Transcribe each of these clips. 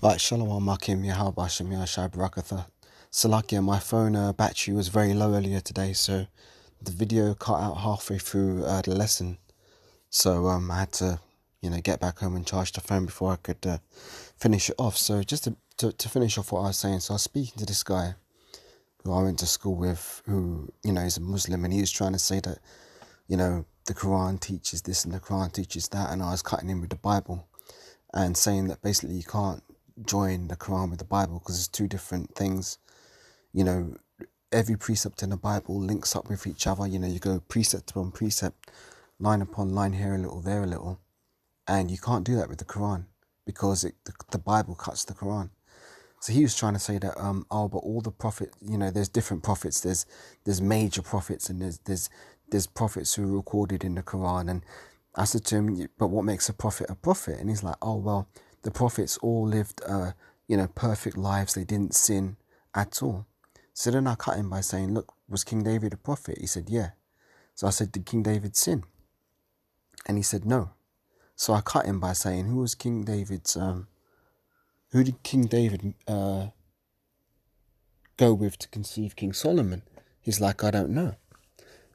Right, Shalom Makim Yahabashim Yashai Barakatha. Salakia, my phone battery was very low earlier today, so the video cut out halfway through the lesson. So I had to, get back home and charge the phone before I could finish it off. So just to finish off what I was saying, so I was speaking to this guy who I went to school with, who, is a Muslim, and he was trying to say that, the Quran teaches this and the Quran teaches that, and I was cutting in with the Bible and saying that basically you can't join the Quran with the Bible because it's two different things. Every precept in the Bible links up with each other. You go precept upon precept, line upon line, here a little, there a little, and you can't do that with the Quran because the Bible cuts the Quran. So he was trying to say that but all the prophets, there's different prophets. There's major prophets, and there's prophets who are recorded in the Quran. And I said to him, but what makes a prophet a prophet? And he's like, oh well, the prophets all lived perfect lives. They didn't sin at all. So then I cut him by saying, look, was King David a prophet? He said, yeah. So I said, did King David sin? And he said, no. So I cut him by saying, who did King David go with to conceive King Solomon? He's like, I don't know.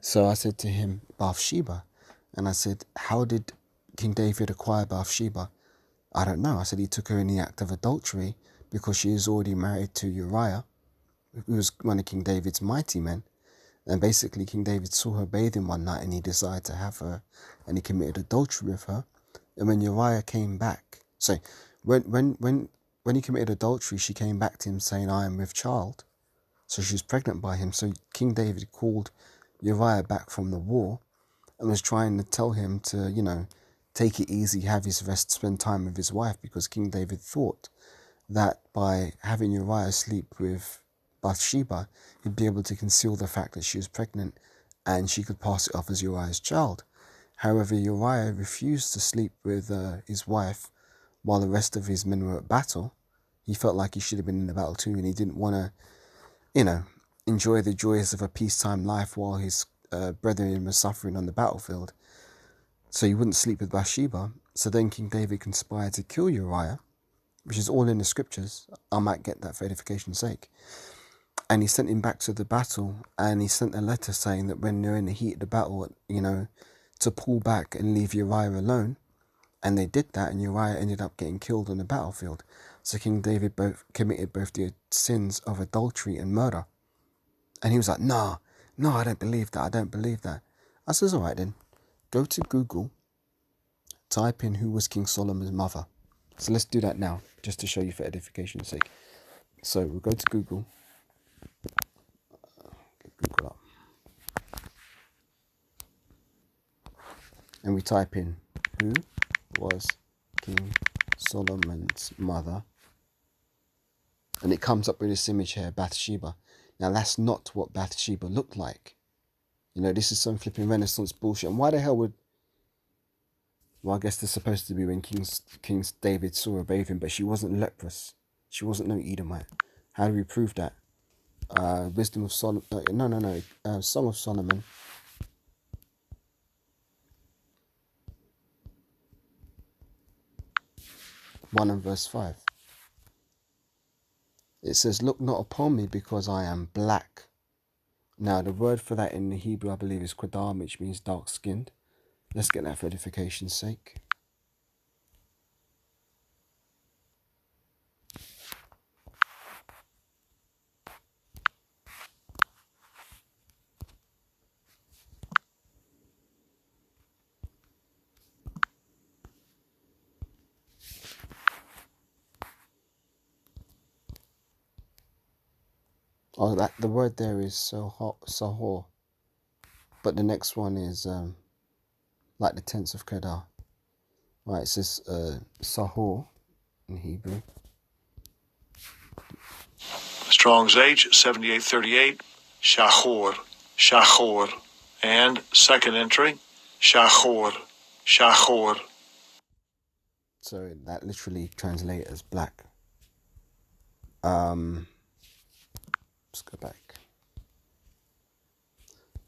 So I said to him, Bathsheba. And I said, how did King David acquire Bathsheba? I don't know. I said he took her in the act of adultery because she is already married to Uriah, who was one of King David's mighty men. And basically King David saw her bathing one night and he decided to have her, and he committed adultery with her. And when Uriah came back, so when he committed adultery, she came back to him saying, I am with child. So she was pregnant by him. So King David called Uriah back from the war and was trying to tell him to, take it easy, have his rest, spend time with his wife, because King David thought that by having Uriah sleep with Bathsheba, he'd be able to conceal the fact that she was pregnant and she could pass it off as Uriah's child. However, Uriah refused to sleep with his wife while the rest of his men were at battle. He felt like he should have been in the battle too, and he didn't want to, enjoy the joys of a peacetime life while his brethren were suffering on the battlefield. So he wouldn't sleep with Bathsheba. So then King David conspired to kill Uriah, which is all in the scriptures. I might get that for edification's sake. And he sent him back to the battle, and he sent a letter saying that when they're in the heat of the battle, to pull back and leave Uriah alone. And they did that, and Uriah ended up getting killed on the battlefield. So King David committed both the sins of adultery and murder. And he was like, no, I don't believe that. I says, all right then, go to Google, type in who was King Solomon's mother. So let's do that now, just to show you for edification's sake. So we'll go to Google. Get Google up. And we type in, who was King Solomon's mother? And it comes up with this image here, Bathsheba. Now that's not what Bathsheba looked like. This is some flipping Renaissance bullshit. And why the hell would... Well, I guess they're supposed to be when King David saw her bathing, but she wasn't leprous. She wasn't no Edomite. How do we prove that? Wisdom of Solomon... Song of Solomon. One and verse 5. It says, look not upon me because I am black. Now, the word for that in the Hebrew, I believe, is Qadam, which means dark-skinned. Let's get that for edification's sake. Oh, the word there is sahor. But the next one is like the tense of Kedar. Right, it says sahor in Hebrew. Strong's H, 7838, Shachor, and second entry, Shachor. So that literally translates as black. Let's go back.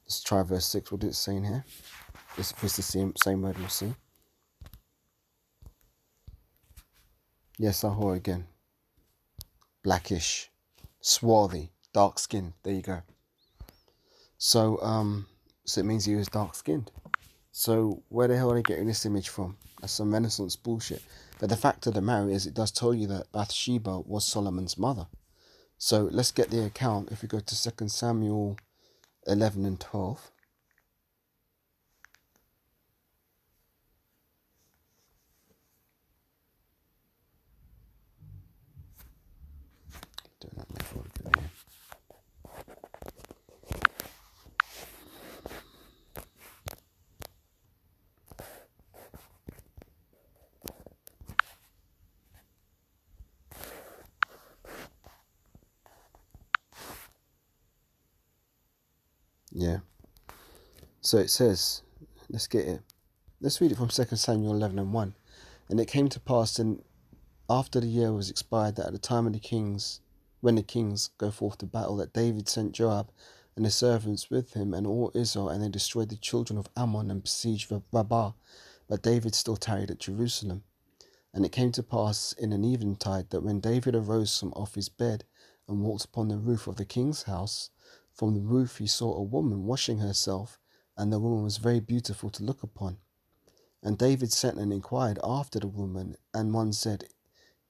Let's try verse 6. What did it say in here? It's the same word we'll see. Yes, sahor again. blackish, swarthy, dark-skinned. There you go. So, so it means he was dark-skinned. So where the hell are they getting this image from? That's some Renaissance bullshit. But the fact of the matter is, it does tell you that Bathsheba was Solomon's mother. So let's get the account. If we go to 2 Samuel 11 and 12. Doing that before we go here. Yeah. So it says, let's get it. Let's read it from 2 Samuel 11 and 1. And it came to pass, and after the year was expired, that at the time of the kings, when the kings go forth to battle, that David sent Joab and his servants with him and all Israel, and they destroyed the children of Ammon and besieged Rabbah. But David still tarried at Jerusalem. And it came to pass in an eventide that when David arose from off his bed and walked upon the roof of the king's house, from the roof he saw a woman washing herself, and the woman was very beautiful to look upon. And David sent and inquired after the woman, and one said,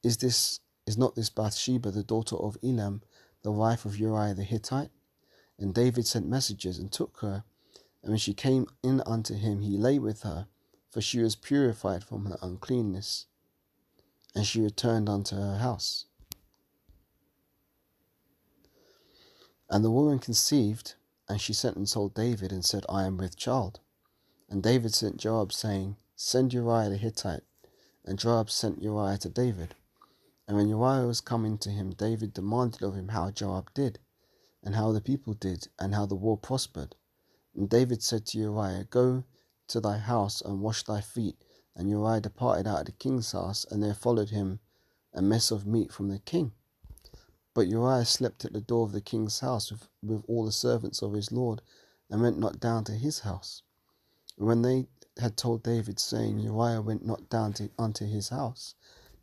Is not this Bathsheba the daughter of Elam, the wife of Uriah the Hittite? And David sent messengers and took her, and when she came in unto him, he lay with her, for she was purified from her uncleanness. And she returned unto her house. And the woman conceived, and she sent and told David, and said, I am with child. And David sent Joab, saying, Send Uriah the Hittite. And Joab sent Uriah to David. And when Uriah was coming to him, David demanded of him how Joab did, and how the people did, and how the war prospered. And David said to Uriah, Go to thy house and wash thy feet. And Uriah departed out of the king's house, and there followed him a mess of meat from the king. But Uriah slept at the door of the king's house with all the servants of his lord, and went not down to his house. And when they had told David, saying, Uriah went not down unto his house,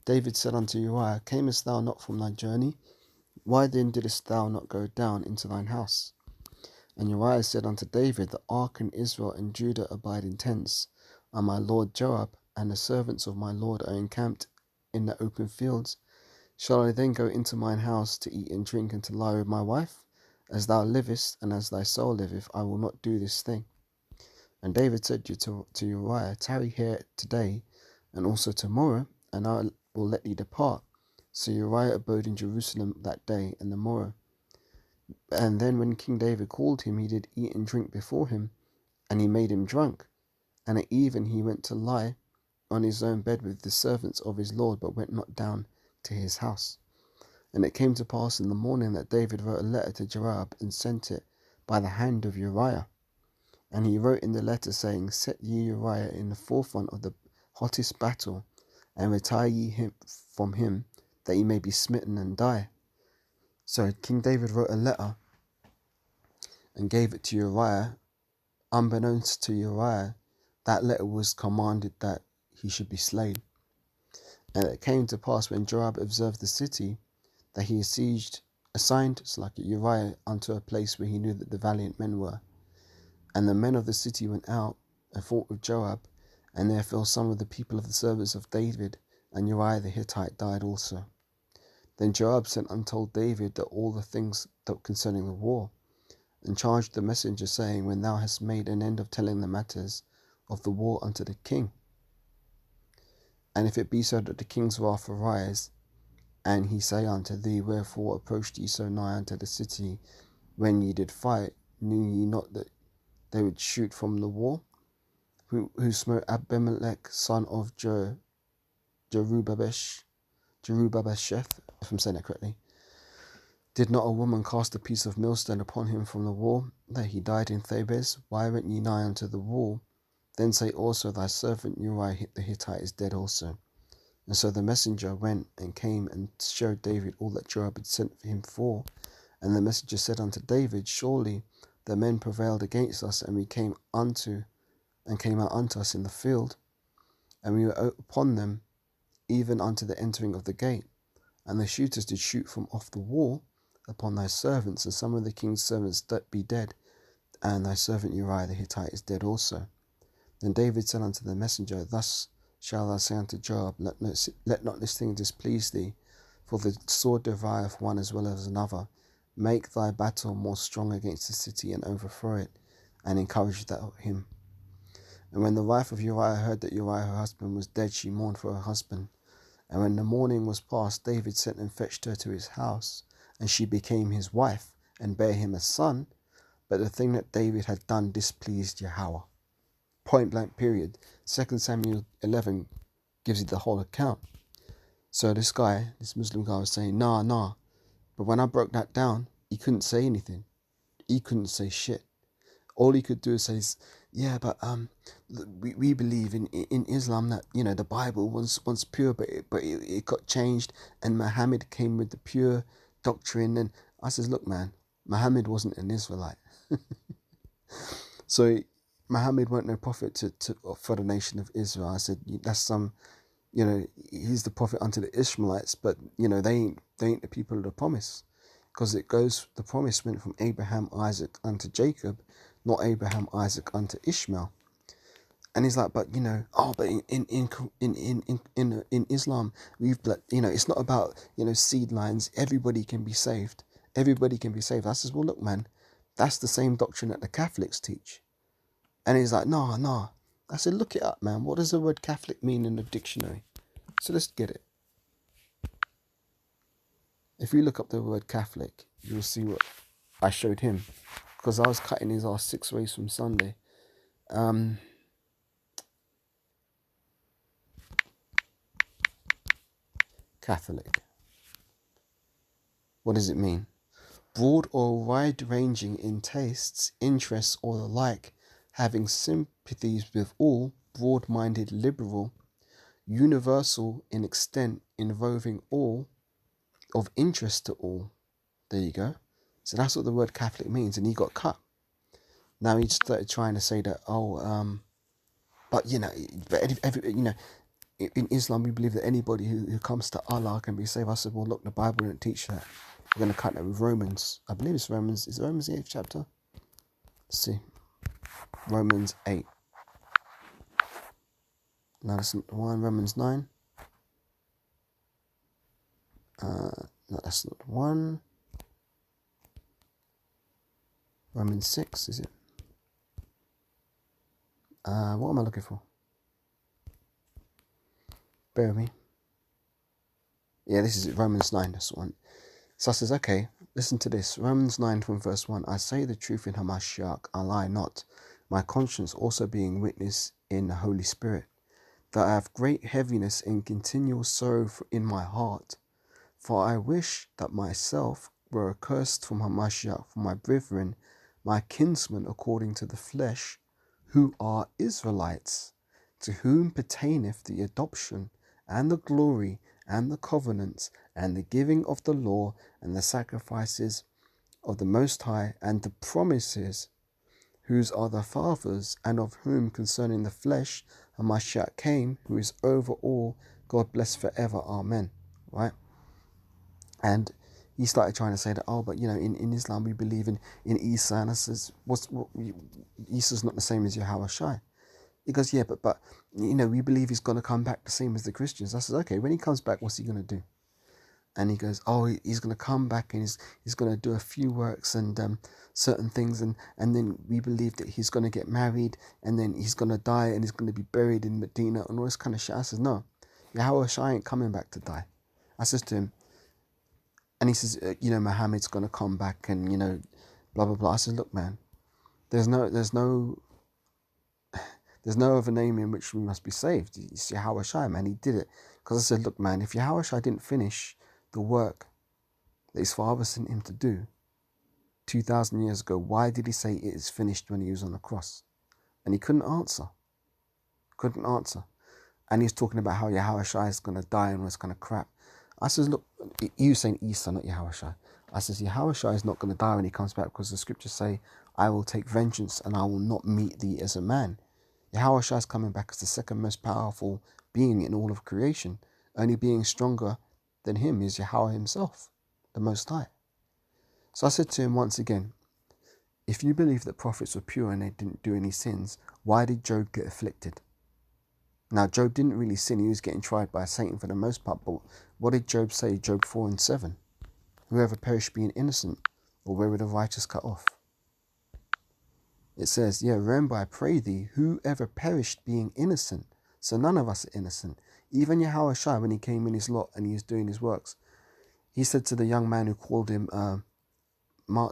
David said unto Uriah, Camest thou not from thy journey? Why then didst thou not go down into thine house? And Uriah said unto David, The ark and Israel and Judah abide in tents, and my lord Joab and the servants of my lord are encamped in the open fields. Shall I then go into mine house to eat and drink and to lie with my wife? As thou livest, and as thy soul liveth, I will not do this thing. And David said to Uriah, Tarry here today, and also tomorrow, and I will let thee depart. So Uriah abode in Jerusalem that day and the morrow. And then when King David called him, he did eat and drink before him, and he made him drunk. And at even he went to lie on his own bed with the servants of his lord, but went not down to his house. And it came to pass in the morning that David wrote a letter to Joab, and sent it by the hand of Uriah. And he wrote in the letter, saying, Set ye Uriah in the forefront of the hottest battle, and retire ye from him, that he may be smitten and die. So King David wrote a letter and gave it to Uriah. Unbeknownst to Uriah, that letter was commanded that he should be slain. And it came to pass when Joab observed the city, that he assigned Uriah unto a place where he knew that the valiant men were. And the men of the city went out and fought with Joab, and there fell some of the people of the servants of David, and Uriah the Hittite died also. Then Joab sent and told David that all the things that concerning the war, and charged the messenger, saying, When thou hast made an end of telling the matters of the war unto the king, and if it be so that the king's wrath arise, and he say unto thee, Wherefore approached ye so nigh unto the city when ye did fight? Knew ye not that they would shoot from the war? Who smote Abimelech, son of Jerubabesheth, if I'm saying that correctly? Did not a woman cast a piece of millstone upon him from the wall, that he died in Thebez? Why went ye nigh unto the wall? Then say also, Thy servant Uriah the Hittite is dead also. And so the messenger went and came and showed David all that Joab had sent him for. And the messenger said unto David, Surely the men prevailed against us, and came out unto us in the field, and we were upon them, even unto the entering of the gate. And the shooters did shoot from off the wall upon thy servants, and some of the king's servants be dead, and thy servant Uriah the Hittite is dead also. Then David said unto the messenger, Thus shalt thou say unto Joab, Let not this thing displease thee, for the sword devoureth one as well as another. Make thy battle more strong against the city, and overthrow it, and encourage him. And when the wife of Uriah heard that Uriah her husband was dead, she mourned for her husband. And when the morning was past, David sent and fetched her to his house, and she became his wife, and bare him a son. But the thing that David had done displeased Yahweh. Point blank period. 2 Samuel 11 gives you the whole account. So this Muslim guy was saying, nah. But when I broke that down, he couldn't say anything. He couldn't say shit. All he could do is say, yeah, but we believe in Islam that, the Bible was once pure, but it got changed, and Muhammad came with the pure doctrine. And I says, look, man, Muhammad wasn't an Israelite. So Muhammad weren't no prophet for the nation of Israel. I said, that's he's the prophet unto the Ishmaelites, but they ain't the people of the promise, because the promise went from Abraham, Isaac unto Jacob, not Abraham, Isaac unto Ishmael. And he's like, but but in Islam it's not about seed lines. Everybody can be saved. Everybody can be saved. I says, well, look, man, that's the same doctrine that the Catholics teach. And he's like, nah. I said, look it up, man. What does the word Catholic mean in the dictionary? So let's get it. If you look up the word Catholic, you'll see what I showed him, because I was cutting his ass 6 ways from Sunday. Catholic. What does it mean? Broad or wide-ranging in tastes, interests, or the like, having sympathies with all, broad-minded, liberal, universal in extent, involving all, of interest to all. There you go. So that's what the word Catholic means, and he got cut. Now he started trying to say that, in Islam we believe that anybody who comes to Allah can be saved. I said, well, look, the Bible didn't teach that. We're going to cut that with Romans. I believe it's Romans. Is it Romans the 8th chapter? Let's see. Romans 8. No, that's not the one. Romans 9. No, that's not the one. Romans 6, is it? What am I looking for? Bear with me. Yeah, this is it. Romans 9, that's the one. So I says, okay, listen to this. Romans 9 from verse 1. I say the truth in Hamashiach, I lie not. My conscience also being witness in the Holy Spirit, that I have great heaviness and continual sorrow in my heart. For I wish that myself were accursed from Hamashiach for my brethren, my kinsmen according to the flesh, who are Israelites, to whom pertaineth the adoption, and the glory, and the covenants, and the giving of the law, and the sacrifices of the Most High, and the promises, whose are the fathers, and of whom concerning the flesh Hamashiach came, who is over all, God bless forever, amen. Right? And he started trying to say that, but in Islam we believe in Isa, and I says, Isa's not the same as Yahweh Shai. He goes, yeah, but we believe he's going to come back the same as the Christians. I said, okay, when he comes back, what's he going to do? And he goes, he's going to come back, and he's going to do a few works and certain things, and then we believe that he's going to get married, and then he's going to die, and he's going to be buried in Medina, and all this kind of shit. I says, no, Yahweh Shai ain't coming back to die. I says to him, and he says, Muhammad's going to come back, and blah blah blah. I said, look, man, there's no other name in which we must be saved. It's Yahweh Shai, man. He did it. Because I said, look, man, if Yahweh Shai didn't finish the work that his father sent him to do 2,000 years ago, why did he say it is finished when he was on the cross? And he couldn't answer. And he's talking about how Yahweh Shai is going to die and all this kind of crap. I says, look, you saying Isa, not Yahweh Shai. I says, Yahweh Shai is not going to die when he comes back, because the scriptures say, I will take vengeance and I will not meet thee as a man. Yahweh Shai is coming back as the second most powerful being in all of creation, only being stronger than him is Yahweh himself, the Most High. So I said to him once again, if you believe that prophets were pure and they didn't do any sins, why did Job get afflicted? Now, Job didn't really sin. He was getting tried by Satan for the most part. But what did Job say? Job 4:7. Whoever perished being innocent, or where were the righteous cut off? It says, remember, I pray thee, whoever perished being innocent. So none of us are innocent. Even Yahweh Shai, when he came in his lot and he was doing his works, he said to the young man who called him,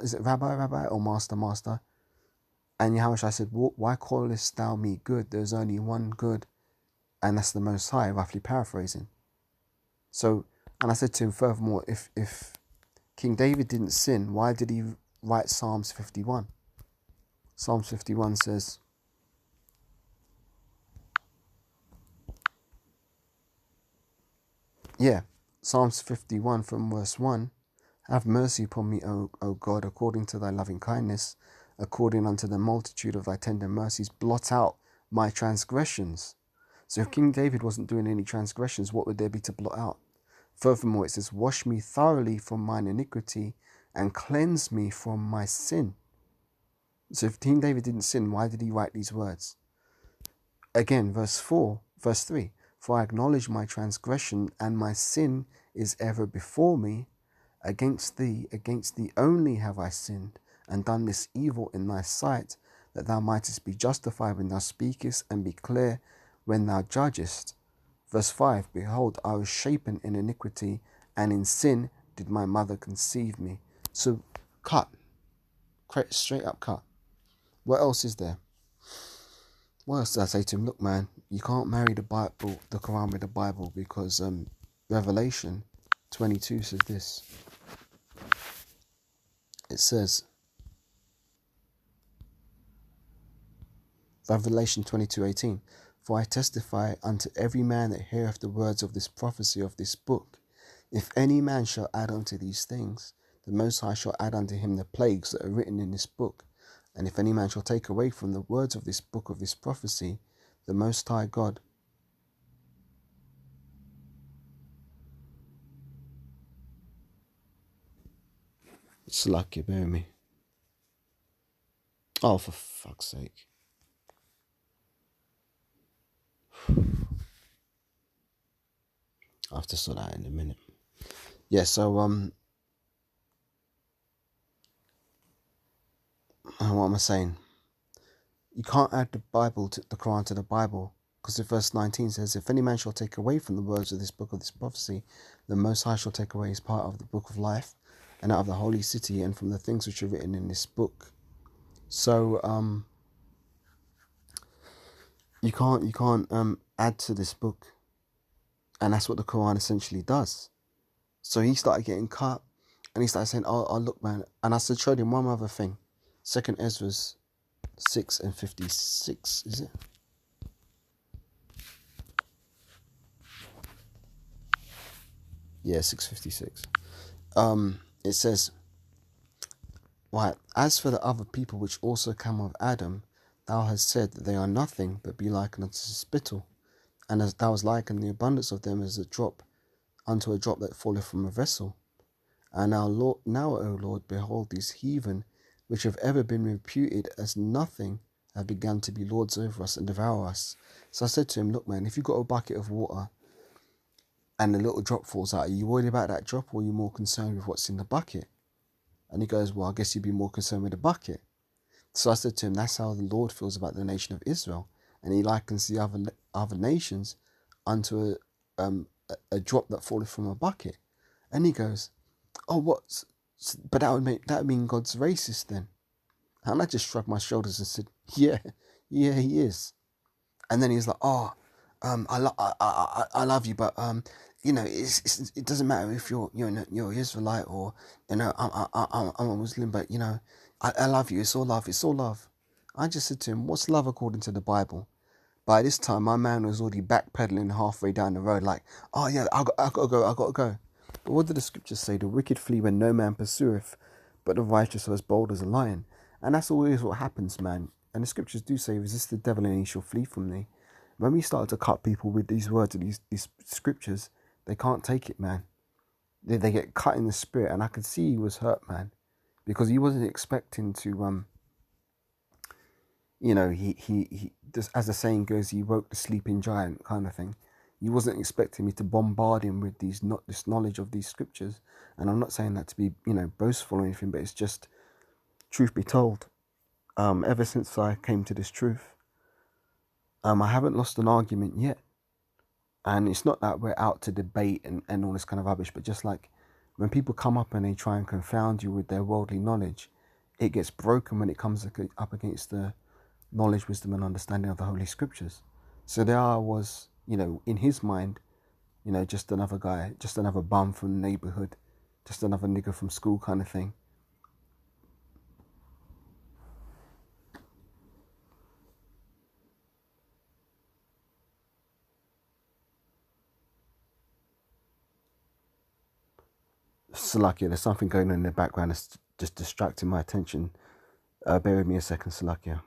is it Rabbi, or Master? And Yahweh Shai said, why callest thou me good? There's only one good, and that's the Most High, roughly paraphrasing. So, and I said to him, furthermore, if King David didn't sin, why did he write Psalms 51? Psalms 51 says, Psalms 51 from verse 1, have mercy upon me, O God, according to thy loving kindness, according unto the multitude of thy tender mercies, blot out my transgressions. So if King David wasn't doing any transgressions, what would there be to blot out? Furthermore, it says, wash me thoroughly from mine iniquity and cleanse me from my sin. So if King David didn't sin, why did he write these words? Again, verse 3, for I acknowledge my transgression, and my sin is ever before me. Against thee only have I sinned, and done this evil in thy sight, that thou mightest be justified when thou speakest, and be clear when thou judgest. Verse 5, behold, I was shapen in iniquity, and in sin did my mother conceive me. So, straight up cut. What else is there? What else did I say to him? Look, man, you can't marry the Quran with the Bible, because Revelation 22 says this. It says, Revelation 22:18, for I testify unto every man that heareth the words of this prophecy of this book. If any man shall add unto these things, the Most High shall add unto him the plagues that are written in this book. And if any man shall take away from the words of this book of this prophecy, the Most High God Slack, bear me. Oh, for fuck's sake. I'll have to sort that in a minute. Yeah, so what am I saying? You can't add the Quran to the Bible, because the verse 19 says, if any man shall take away from the words of this book of this prophecy, the Most High shall take away his part of the book of life, and out of the holy city, and from the things which are written in this book. So you can't add to this book, and that's what the Quran essentially does. So he started getting cut, and he started saying, oh look, man. And I showed him one other thing. 2 Ezra 6:56, is it? Yeah, 6:56. It says, right, as for the other people which also come of Adam, thou hast said that they are nothing but be likened unto spittle, and as thou hast likened the abundance of them as a drop unto a drop that falleth from a vessel. And now, O Lord, behold, these heathen, which have ever been reputed as nothing, have begun to be lords over us and devour us. So I said to him, look, man, if you've got a bucket of water and a little drop falls out, are you worried about that drop, or are you more concerned with what's in the bucket? And he goes, well, I guess you'd be more concerned with the bucket. So I said to him, that's how the Lord feels about the nation of Israel. And he likens the other nations unto a drop that falleth from a bucket. And he goes, oh, what? But that would mean God's racist then. And I just shrugged my shoulders and said, yeah, he is. And then he's like, I love you, but it doesn't matter if you're Israelite or I'm a Muslim, but I love you. It's all love. It's all love. I just said to him, what's love according to the Bible? By this time, my man was already backpedaling halfway down the road, like, oh yeah, I gotta go. But what did the scriptures say? The wicked flee when no man pursueth, but the righteous are as bold as a lion. And that's always what happens, man. And the scriptures do say, resist the devil and he shall flee from thee. When we start to cut people with these words and these scriptures, they can't take it, man. they get cut in the spirit, and I could see he was hurt, man, because he wasn't expecting to he just, as the saying goes, he woke the sleeping giant kind of thing. He wasn't expecting me to bombard him with this knowledge of these scriptures. And I'm not saying that to be, boastful or anything, but it's just, truth be told, ever since I came to this truth, I haven't lost an argument yet. And it's not that we're out to debate and all this kind of rubbish, but just like when people come up and they try and confound you with their worldly knowledge, it gets broken when it comes up against the knowledge, wisdom, and understanding of the Holy Scriptures. So there I was, in his mind, just another guy, just another bum from the neighborhood, just another nigger from school kind of thing. Salakia, there's something going on in the background that's just distracting my attention. Bear with me a second, Salakia.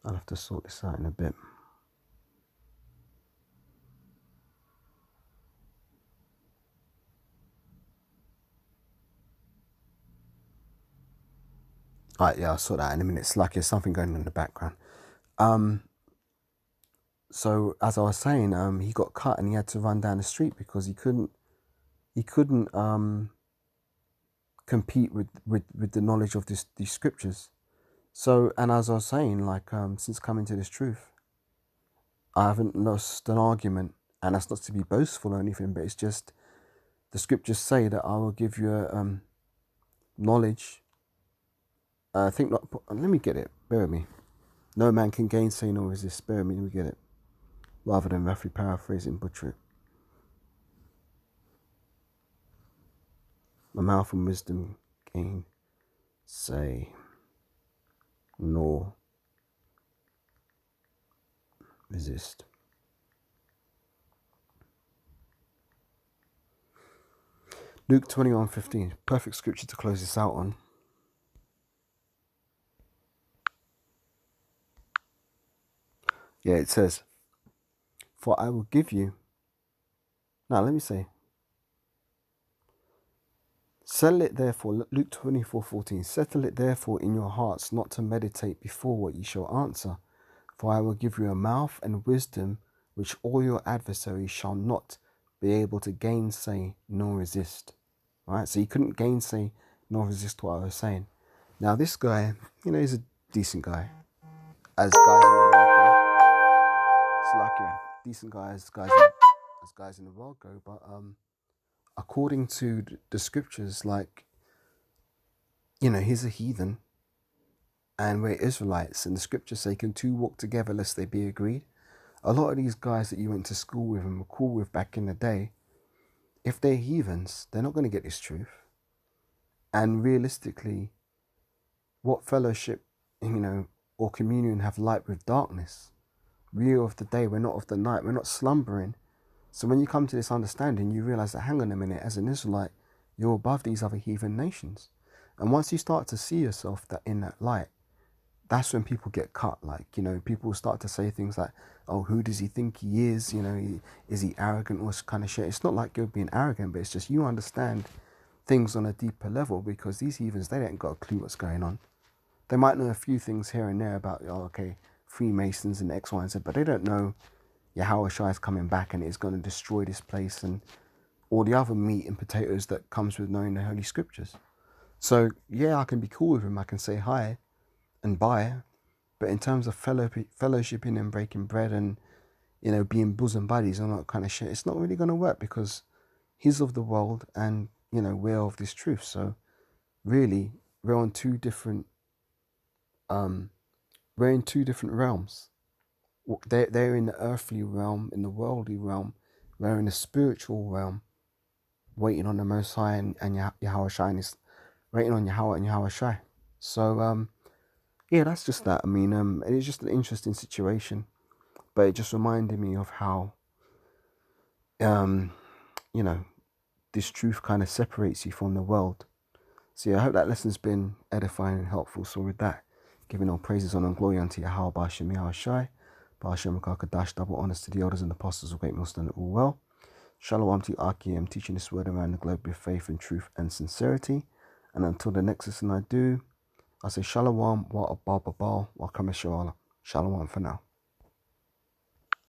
I'll have to sort this out in a bit. Alright, yeah, I'll sort that out in a minute. Salakia, there's something going on in the background. So as I was saying, he got cut and he had to run down the street because he couldn't compete with the knowledge of these scriptures. So, and as I was saying, like, since coming to this truth, I haven't lost an argument, and that's not to be boastful or anything, but it's just the scriptures say that I will give you a knowledge. I think not. Let me get it. Bear with me. No man can gainsay nor resist. Bear with me. Let me get it. Rather than roughly paraphrasing, butcher it. My mouth and wisdom gainsay nor resist. Luke 21:15, perfect scripture to close this out on. Yeah, it says, for I will give you. Now, let me say, settle it therefore, Luke 24:14, settle it therefore in your hearts not to meditate before what ye shall answer. For I will give you a mouth and wisdom which all your adversaries shall not be able to gainsay nor resist. Right? So you couldn't gainsay nor resist what I was saying. Now this guy, he's a decent guy. As guys in the world go. It's like decent guy as guys in the world go. But according to the scriptures, like, he's a heathen. And we're Israelites, and the scriptures say, can two walk together lest they be agreed? A lot of these guys that you went to school with and were cool with back in the day, if they're heathens, they're not going to get this truth. And realistically, what fellowship, or communion have light with darkness? We are of the day, we're not of the night, we're not slumbering. So when you come to this understanding, you realize that, hang on a minute, as an Israelite, you're above these other heathen nations. And once you start to see yourself in that light, that's when people get cut. Like, people start to say things like, oh, who does he think he is? Is he arrogant or kind of shit? It's not like you're being arrogant, but it's just you understand things on a deeper level, because these heathens, they ain't got a clue what's going on. They might know a few things here and there about, Freemasons and X, Y, and Z, but they don't know Yahweh Shai is coming back and it's going to destroy this place and all the other meat and potatoes that comes with knowing the Holy Scriptures. So, yeah, I can be cool with him. I can say hi and bye. But in terms of fellowshipping and breaking bread and, being bosom buddies and all that kind of shit, it's not really going to work, because he's of the world and, we're of this truth. So, really, we're on two different... we're in two different realms. They're in the earthly realm, in the worldly realm. We're in the spiritual realm, waiting on the Most High and Yahweh Shai, and waiting on Yahweh and Yahweh Shai. So, yeah, that's just that. I mean, it's just an interesting situation, but it just reminded me of how, this truth kind of separates you from the world. So yeah, I hope that lesson's been edifying and helpful. So with that, giving all praises, honor, and glory unto Yahweh B'Shem Yahweh Shai. Ba'ashem Kadash, double honors to the elders and apostles of Great Millstone, all well. Shalom to Aki. I'm teaching this word around the globe with faith and truth and sincerity. And until the next lesson I do, I say Shalom, wa abal babal, wa kameshala. Shalom for now.